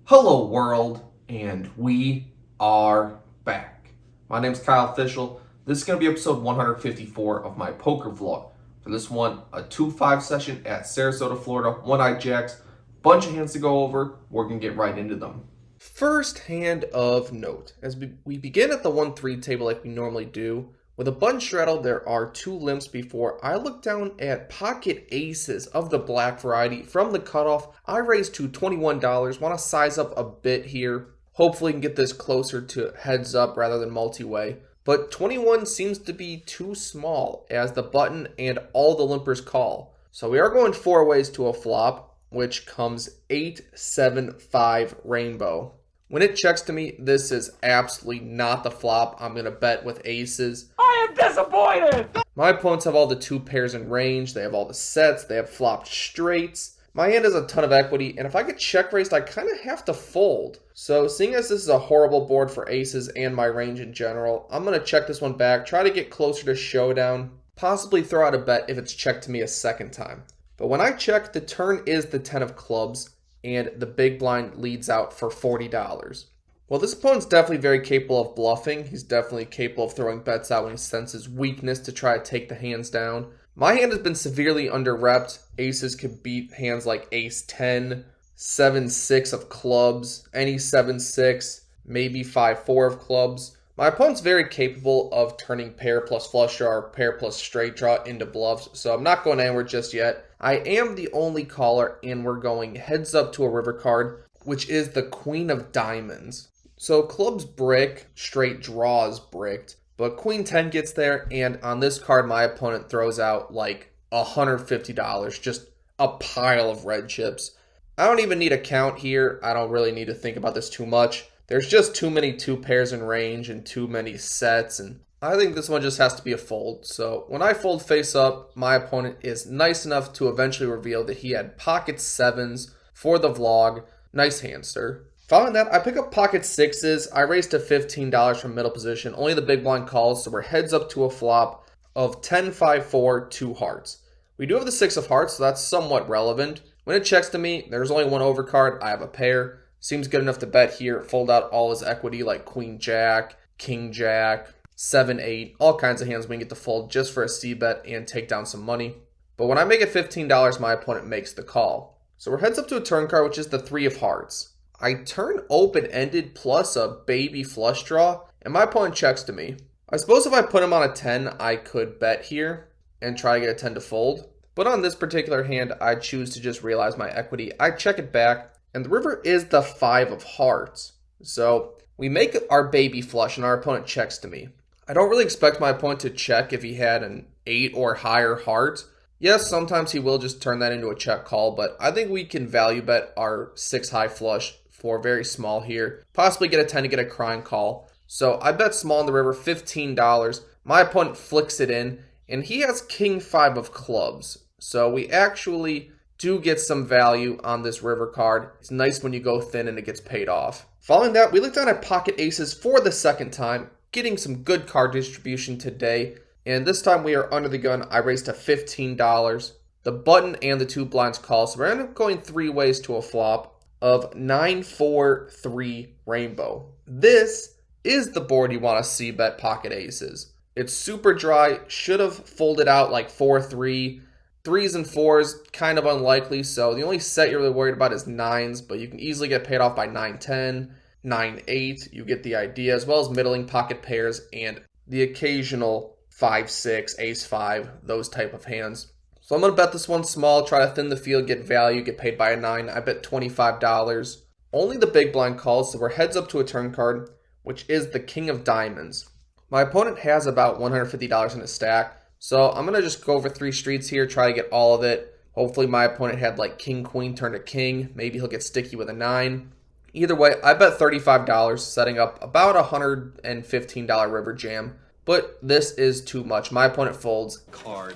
Hello world, and we are back. My name's Kyle Fischl. This is going to be episode 154 of my poker vlog. For this one, a 2-5 session at Sarasota, Florida, one-eyed jacks, bunch of hands to go over. We're going to get right into them. First hand of note, as we begin at the 1-3 table like we normally do. With a button straddle, there are two limps before I look down at pocket aces of the black variety. From the cutoff, I raised to $21. Want to size up a bit here. Hopefully can get this closer to heads up rather than multi-way. But 21 seems to be too small as the button and all the limpers call. So we are going four ways to a flop, which comes 8-7-5 rainbow. When it checks to me, this is absolutely not the flop I'm going to bet with aces. I am disappointed! My opponents have all the two pairs in range. They have all the sets. They have flopped straights. My hand has a ton of equity, and if I get check raised, I kind of have to fold. So seeing as this is a horrible board for aces and my range in general, I'm going to check this one back, try to get closer to showdown, possibly throw out a bet if it's checked to me a second time. But when I check, the turn is the 10 of clubs, and the big blind leads out for $40. Well, this opponent's definitely very capable of bluffing. He's definitely capable of throwing bets out when he senses weakness to try to take the hands down. My hand has been severely under-repped. Aces could beat hands like ace-10, 7-6 of clubs, any 7-6, maybe 5-4 of clubs. My opponent's very capable of turning pair plus flush draw or pair plus straight draw into bluffs, so I'm not going anywhere just yet. I am the only caller, and we're going heads up to a river card, which is the Queen of Diamonds. So clubs brick, straight draws bricked, but Queen 10 gets there, and on this card, my opponent throws out like $150, just a pile of red chips. I don't even need a count here. I don't really need to think about this too much. There's just too many two pairs in range and too many sets, and I think this one just has to be a fold. So when I fold face up, my opponent is nice enough to eventually reveal that he had pocket sevens for the vlog. Nice hand, sir. Following that, I pick up pocket sixes. I raise to $15 from middle position. Only the big blind calls, so we're heads up to a flop of 10-5-4, 2 hearts. We do have the 6 of hearts, so that's somewhat relevant. When it checks to me, there's only one overcard. I have a pair. Seems good enough to bet here. Fold out all his equity like Queen Jack, King Jack, 7-8, all kinds of hands we can get to fold just for a c-bet and take down some money. But when I make it $15, my opponent makes the call. So we're heads up to a turn card, which is the 3 of hearts. I turn open-ended plus a baby flush draw, and my opponent checks to me. I suppose if I put him on a 10, I could bet here and try to get a 10 to fold. But on this particular hand, I choose to just realize my equity. I check it back, and the river is the 5 of hearts. So we make our baby flush, and our opponent checks to me. I don't really expect my opponent to check if he had an 8 or higher heart. Yes, sometimes he will just turn that into a check call, but I think we can value bet our 6 high flush for very small here. Possibly get a 10 to get a crying call. So I bet small in the river, $15. My opponent flicks it in, and he has King 5 of clubs. So we actually do get some value on this river card. It's nice when you go thin and it gets paid off. Following that, we look down at pocket aces for the second time, getting some good card distribution today. And this time we are under the gun. I raised to $15. The button and the two blinds call. So we're end up going three ways to a flop of 9-4-3 rainbow. This is the board you want to see bet pocket aces. It's super dry. Should have folded out like 4-3. 3s and 4s, kind of unlikely. So the only set you're really worried about is 9s, but you can easily get paid off by 9-10, 9-8. You get the idea, as well as middling pocket pairs and the occasional 5-6, ace-5, those type of hands. So I'm going to bet this one small, try to thin the field, get value, get paid by a 9. I bet $25. Only the big blind calls, so we're heads up to a turn card, which is the King of Diamonds. My opponent has about $150 in his stack, so I'm going to just go over 3 streets here, try to get all of it. Hopefully my opponent had like King, Queen, turn to King. Maybe he'll get sticky with a 9. Either way, I bet $35, setting up about a $115 river jam. But this is too much. My opponent folds card.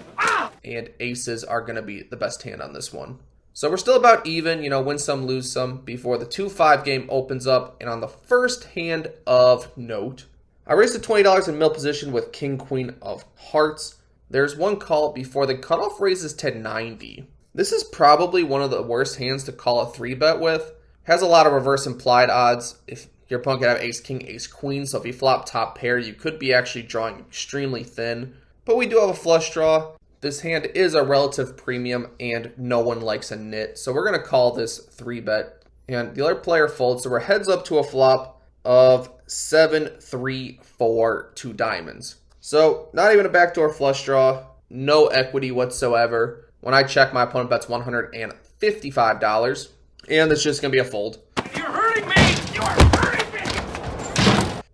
And aces are going to be the best hand on this one. So we're still about even, win some, lose some, before the 2-5 game opens up. And on the first hand of note, I raised to $20 in middle position with King, Queen of hearts. There's one call before the cutoff raises to 90. This is probably one of the worst hands to call a 3-bet with. Has a lot of reverse implied odds. If your opponent could have ace king, ace queen, so if you flop top pair, you could be actually drawing extremely thin. But we do have a flush draw. This hand is a relative premium, and no one likes a nit. So we're going to call this 3-bet. And the other player folds, so we're heads up to a flop of 7-3-4 2 diamonds. So not even a backdoor flush draw, no equity whatsoever. When I check, my opponent bets $155, and it's just going to be a fold. You're hurting me! You are hurting me!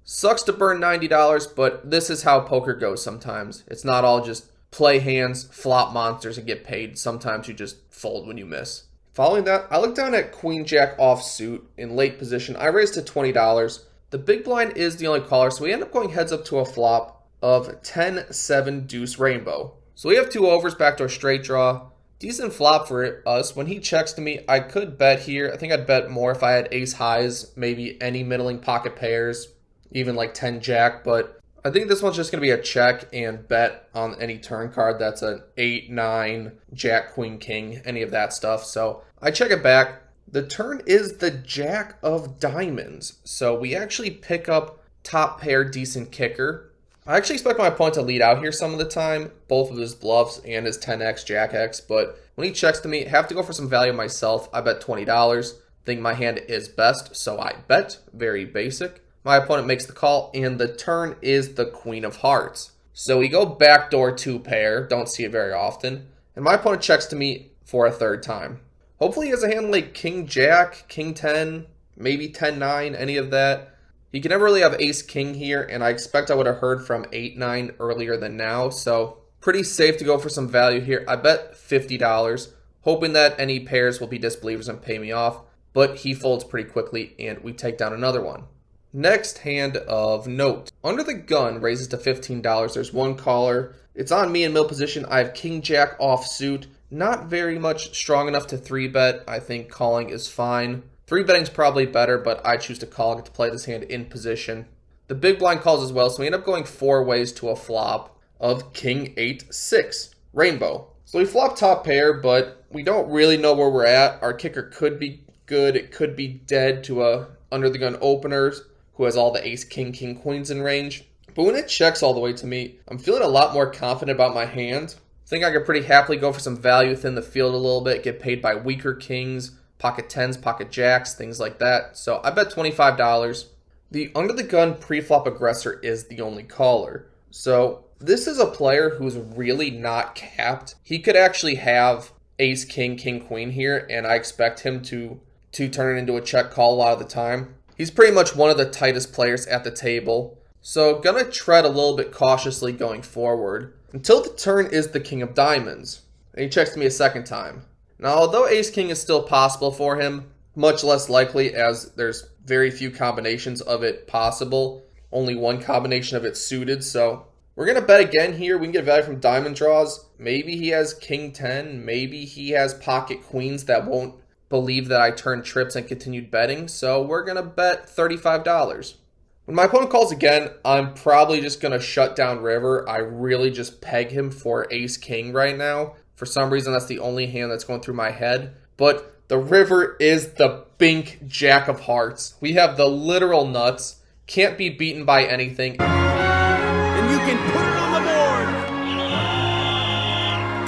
Sucks to burn $90, but this is how poker goes sometimes. It's not all just play hands, flop monsters, and get paid. Sometimes you just fold when you miss. Following that, I look down at Queen Jack offsuit in late position. I raised to $20. The big blind is the only caller, so we end up going heads up to a flop of 10-7 deuce rainbow. So we have 2 overs, backdoor straight draw. Decent flop for us. When he checks to me, I could bet here. I think I'd bet more if I had ace highs, maybe any middling pocket pairs, even like 10 jack, but I think this one's just going to be a check and bet on any turn card that's an 8, 9, jack, queen, king, any of that stuff. So I check it back. The turn is the jack of diamonds. So we actually pick up top pair, decent kicker. I actually expect my opponent to lead out here some of the time, both of his bluffs and his 10x, jack x, but when he checks to me, I have to go for some value myself. I bet $20. Think my hand is best, so I bet. Very basic. My opponent makes the call, and the turn is the queen of hearts. So we go backdoor 2 pair, don't see it very often, and my opponent checks to me for a 3rd time. Hopefully he has a hand like king jack, king 10, maybe 10-9, any of that. He can never really have ace-king here, and I expect I would have heard from 8-9 earlier than now, so pretty safe to go for some value here. I bet $50, hoping that any pairs will be disbelievers and pay me off, but he folds pretty quickly, and we take down another one. Next hand of note. Under the gun raises to $15. There's one caller. It's on me in middle position. I have king-jack offsuit. Not very much strong enough to 3-bet. I think calling is fine. 3-betting's probably better, but I choose to call and get to play this hand in position. The big blind calls as well, so we end up going 4 ways to a flop of king 8-6 rainbow. So we flop top pair, but we don't really know where we're at. Our kicker could be good. It could be dead to a under the gun opener who has all the ace, king, king, queens in range. But when it checks all the way to me, I'm feeling a lot more confident about my hand. I think I could pretty happily go for some value within the field a little bit, get paid by weaker kings, pocket 10s, pocket jacks, things like that. So I bet $25. The under the gun pre-flop aggressor is the only caller. So this is a player who's really not capped. He could actually have ace, king, king, queen here, and I expect him to turn it into a check call a lot of the time. He's pretty much one of the tightest players at the table. So gonna tread a little bit cautiously going forward until the turn is the king of diamonds. And he checks to me a 2nd time. Now, although ace-king is still possible for him, much less likely as there's very few combinations of it possible. Only one combination of it suited, so we're going to bet again here. We can get value from diamond draws. Maybe he has king 10. Maybe he has pocket queens that won't believe that I turned trips and continued betting, so we're going to bet $35. When my opponent calls again, I'm probably just going to shut down river. I really just peg him for ace-king right now. For some reason, that's the only hand that's going through my head. But the river is the bink jack of hearts. We have the literal nuts. Can't be beaten by anything. And you can put it on the board!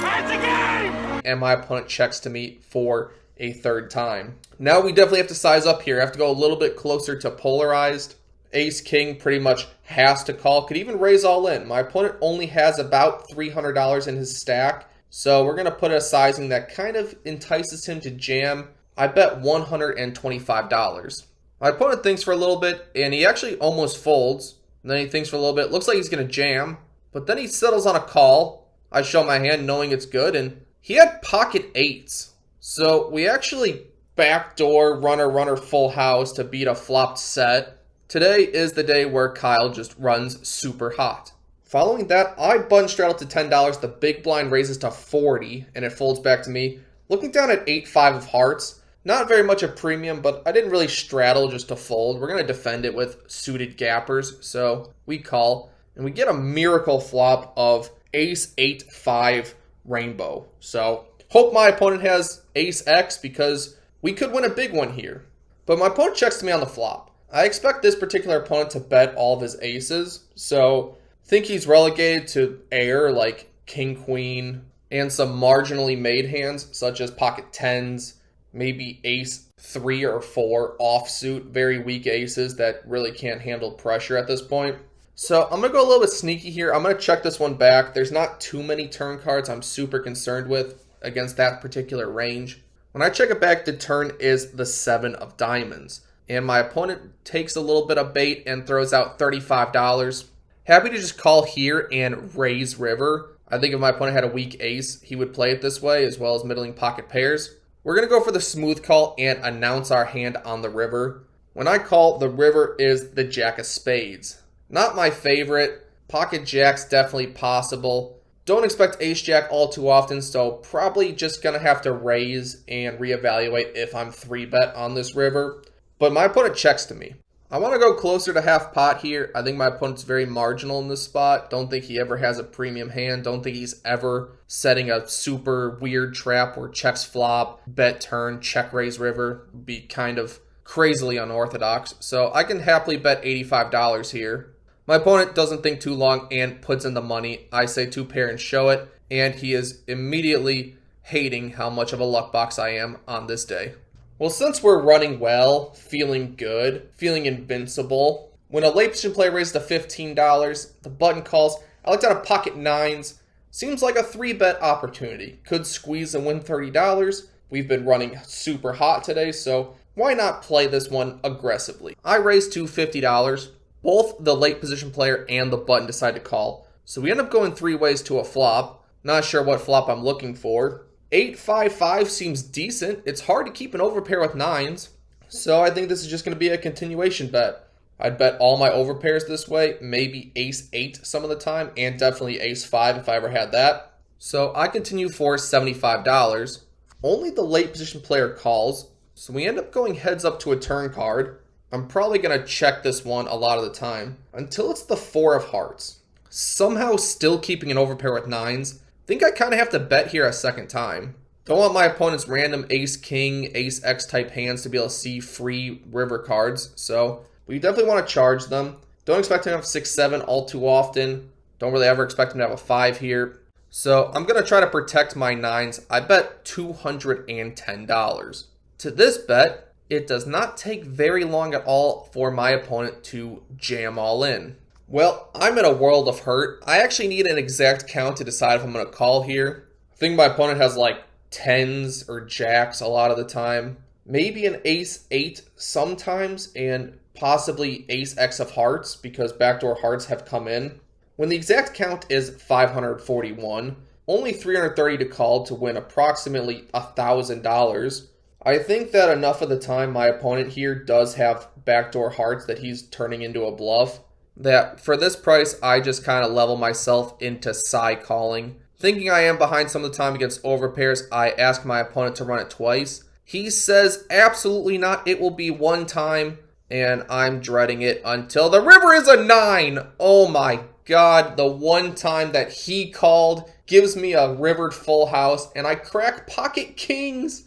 That's a game! And my opponent checks to me for a 3rd time. Now we definitely have to size up here. I have to go a little bit closer to polarized. Ace-king pretty much has to call. Could even raise all in. My opponent only has about $300 in his stack. So we're going to put a sizing that kind of entices him to jam. I bet $125. My opponent thinks for a little bit, and he actually almost folds. And then he thinks for a little bit. Looks like he's going to jam. But then he settles on a call. I show my hand knowing it's good, and he had pocket 8s. So we actually backdoor runner full house to beat a flopped set. Today is the day where Kyle just runs super hot. Following that, I button straddle to $10. The big blind raises to 40, and it folds back to me. Looking down at 8-5 of hearts, not very much a premium, but I didn't really straddle just to fold. We're going to defend it with suited gappers, so we call, and we get a miracle flop of ace 8-5 rainbow. So hope my opponent has ace X because we could win a big one here. But my opponent checks to me on the flop. I expect this particular opponent to bet all of his aces, so think he's relegated to air like king, queen, and some marginally made hands such as pocket tens, maybe ace 3 or 4 offsuit, very weak aces that really can't handle pressure at this point. So I'm going to go a little bit sneaky here. I'm going to check this one back. There's not too many turn cards I'm super concerned with against that particular range. When I check it back, the turn is the 7 of diamonds. And my opponent takes a little bit of bait and throws out $35. Happy to just call here and raise river. I think if my opponent had a weak ace, he would play it this way, as well as middling pocket pairs. We're going to go for the smooth call and announce our hand on the river. When I call, the river is the jack of spades. Not my favorite. Pocket jacks definitely possible. Don't expect ace jack all too often, so probably just going to have to raise and reevaluate if I'm 3-bet on this river. But my opponent checks to me. I want to go closer to half pot here. I think my opponent's very marginal in this spot. Don't think he ever has a premium hand. Don't think he's ever setting a super weird trap where checks flop, bet turn, check raise river. Be kind of crazily unorthodox. So I can happily bet $85 here. My opponent doesn't think too long and puts in the money. I say 2 pair and show it. And he is immediately hating how much of a luck box I am on this day. Well, since we're running well, feeling good, feeling invincible, when a late position player raises to $15, the button calls. I looked at a pocket nines. Seems like a 3-bet opportunity. Could squeeze and win $30. We've been running super hot today, so why not play this one aggressively? I raised to $50. Both the late position player and the button decide to call. So we end up going 3 ways to a flop. Not sure what flop I'm looking for. 8-5-5 seems decent. It's hard to keep an overpair with nines. So I think this is just going to be a continuation bet. I'd bet all my overpairs this way, maybe ace-8 some of the time, and definitely ace-5 if I ever had that. So I continue for $75. Only the late position player calls, so we end up going heads up to a turn card. I'm probably going to check this one a lot of the time, until it's the 4 of hearts. Somehow still keeping an overpair with nines. Think I kind of have to bet here a second time. Don't want my opponent's random ace-king, ace-x type hands to be able to see free river cards, so we definitely want to charge them. Don't expect him to have 6-7 all too often. Don't really ever expect him to have a 5 here. So I'm going to try to protect my nines. I bet $210. To this bet, it does not take very long at all for my opponent to jam all in. Well, I'm in a world of hurt. I actually need an exact count to decide if I'm going to call here. I think my opponent has like tens or jacks a lot of the time. Maybe an ace-8 sometimes, and possibly ace-x of hearts because backdoor hearts have come in. When the exact count is 541, only 330 to call to win approximately $1,000. I think that enough of the time my opponent here does have backdoor hearts that he's turning into a bluff. That for this price, I just kind of level myself into side calling. Thinking I am behind some of the time against overpairs, I ask my opponent to run it twice. He says absolutely not, it will be 1 time, and I'm dreading it until the river is a 9. Oh my god, the 1 time that he called gives me a rivered full house, and I crack pocket kings.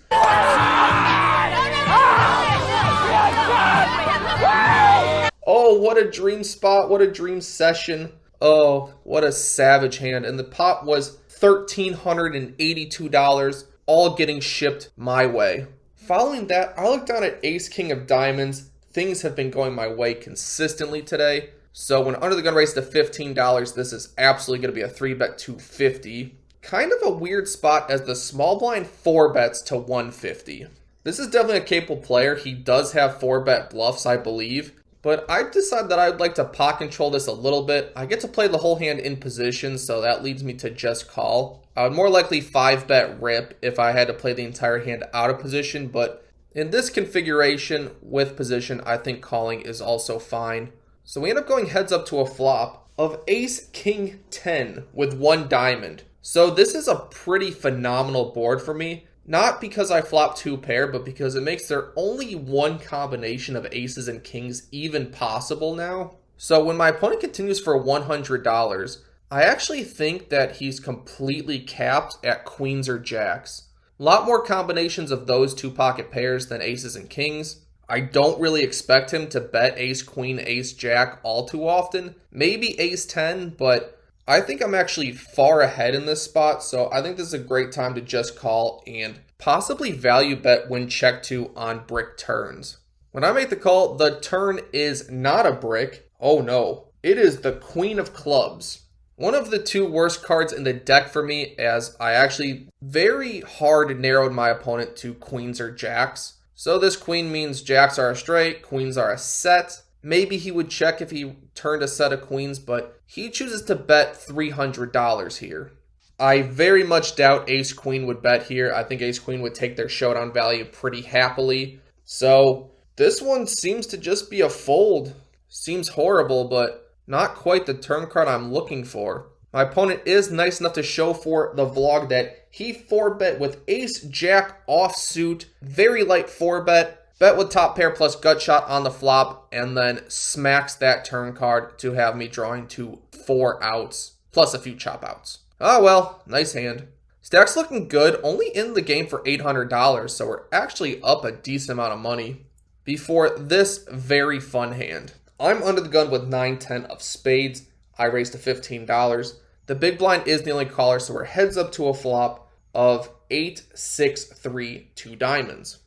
Oh, what a dream spot. What a dream session. Oh, what a savage hand. And the pot was $1,382, all getting shipped my way. Following that, I looked down at ace king of diamonds. Things have been going my way consistently today. So when under the gun raised to $15, this is absolutely going to be a 3-bet 250. Kind of a weird spot as the small blind 4-bets to 150. This is definitely a capable player. He does have 4-bet bluffs, I believe. But I decided that I'd like to pot control this a little bit. I get to play the whole hand in position, so that leads me to just call. I would more likely 5-bet rip if I had to play the entire hand out of position, but in this configuration with position, I think calling is also fine. So we end up going heads up to a flop of ace king 10 with 1 diamond. So this is a pretty phenomenal board for me. Not because I flop 2 pair, but because it makes there only 1 combination of aces and kings even possible now. So when my opponent continues for $100, I actually think that he's completely capped at queens or jacks. A lot more combinations of those 2 pocket pairs than aces and kings. I don't really expect him to bet ace queen, ace jack all too often. Maybe ace 10, but I think I'm actually far ahead in this spot, so I think this is a great time to just call and possibly value bet when check to on brick turns. When I make the call, the turn is not a brick. Oh no, it is the queen of clubs. One of the two worst cards in the deck for me, as I actually very hard narrowed my opponent to queens or jacks. So this queen means jacks are a straight, queens are a set. Maybe he would check if he turned a set of queens, but he chooses to bet $300 here. I very much doubt ace queen would bet here. I think ace queen would take their showdown value pretty happily. So this one seems to just be a fold. Seems horrible, but not quite the turn card I'm looking for. My opponent is nice enough to show for the vlog that he 4-bet with ace jack offsuit, very light 4-bet, bet with top pair plus gut shot on the flop, and then smacks that turn card to have me drawing to 4 outs, plus a few chop outs. Oh well, nice hand. Stack's looking good, only in the game for $800, so we're actually up a decent amount of money. Before this very fun hand, I'm under the gun with 9-10 of spades. I raised to $15. The big blind is the only caller, so we're heads up to a flop of 8-6-3, 2 diamonds.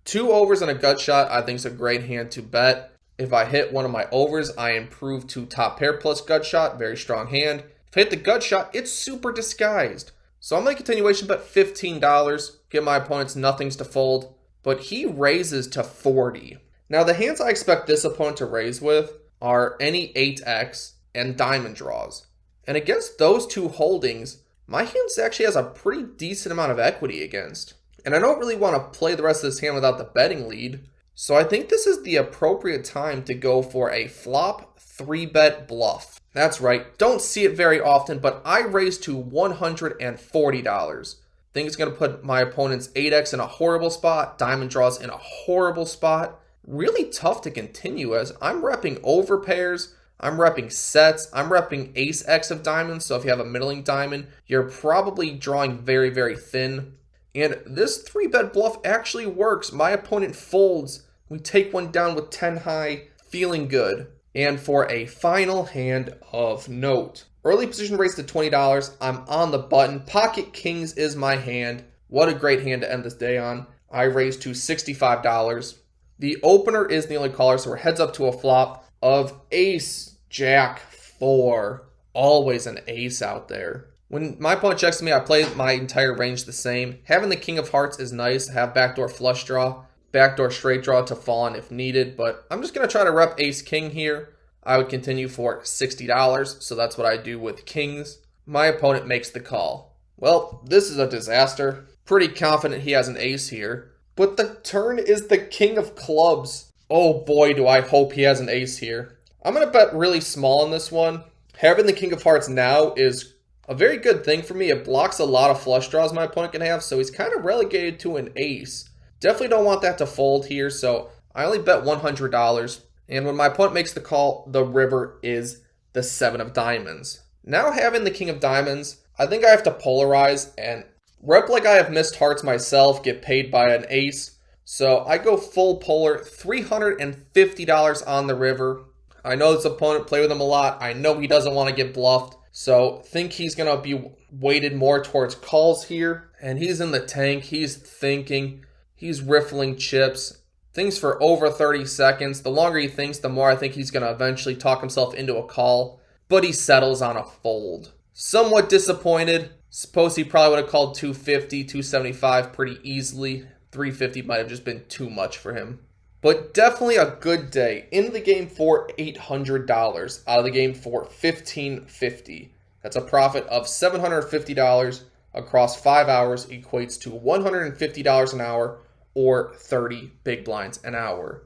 2 overs and a gut shot I think is a great hand to bet. If I hit one of my overs, I improve to top pair plus gut shot, very strong hand. If I hit the gut shot, it's super disguised. So I'm going to continuation bet $15, give my opponents nothings to fold, but he raises to 40. Now, the hands I expect this opponent to raise with are any 8x and diamond draws. And against those two holdings, my hand actually has a pretty decent amount of equity against. And I don't really want to play the rest of this hand without the betting lead. So I think this is the appropriate time to go for a flop 3-bet bluff. That's right, don't see it very often, but I raised to $140. Think it's going to put my opponent's 8x in a horrible spot, diamond draws in a horrible spot. Really tough to continue as I'm repping over pairs, I'm repping sets, I'm repping ace x of diamonds, so if you have a middling diamond, you're probably drawing very, very thin. And this 3-bet bluff actually works. My opponent folds, we take one down with 10 high, feeling good. And for a final hand of note, early position raised to $20, I'm on the button, pocket kings is my hand. What a great hand to end this day on. I raised to $65. The opener is the only caller, so we're heads up to a flop of ace, jack, 4. Always an ace out there. When my opponent checks to me, I play my entire range the same. Having the king of hearts is nice. Have backdoor flush draw, backdoor straight draw to fall on if needed, but I'm just going to try to rep ace king here. I would continue for $60, so that's what I do with kings. My opponent makes the call. Well, this is a disaster. Pretty confident he has an ace here. But the turn is the king of clubs. Oh boy, do I hope he has an ace here. I'm going to bet really small in this one. Having the king of hearts now is a very good thing for me. It blocks a lot of flush draws my opponent can have, so he's kind of relegated to an ace. Definitely don't want that to fold here, so I only bet $100. And when my opponent makes the call, the river is the 7 of diamonds. Now having the king of diamonds, I think I have to polarize and rep like I have missed hearts myself, get paid by an ace. So I go full polar, $350 on the river. I know this opponent, play with him a lot. I know he doesn't want to get bluffed. So think he's going to be weighted more towards calls here. And he's in the tank. He's thinking. He's riffling chips. Thinks for over 30 seconds. The longer he thinks, the more I think he's going to eventually talk himself into a call. But he settles on a fold. Somewhat disappointed. Suppose he probably would have called 250, 275 pretty easily. 350 might have just been too much for him. But definitely a good day. In the game for $800. Out of the game for $1,550. That's a profit of $750 across 5 hours. Equates to $150 an hour or 30 big blinds an hour.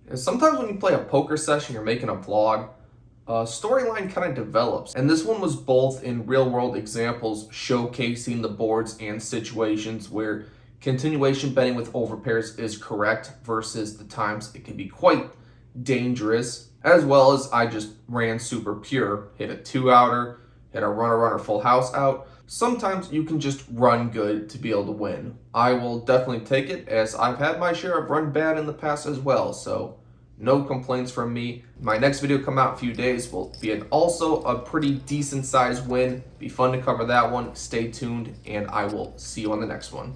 And sometimes when you play a poker session, you're making a vlog, a storyline kind of develops. And this one was both in real world examples showcasing the boards and situations where continuation betting with overpairs is correct versus the times it can be quite dangerous, as well as I just ran super pure, hit a 2-outer, hit a runner full house out. sometimes you can just run good to be able to win. I will definitely take it, as I've had my share of run bad in the past as well, so no complaints from me. My next video come out in a few days will be also a pretty decent sized win. Be fun to cover that one. Stay tuned, and I will see you on the next one.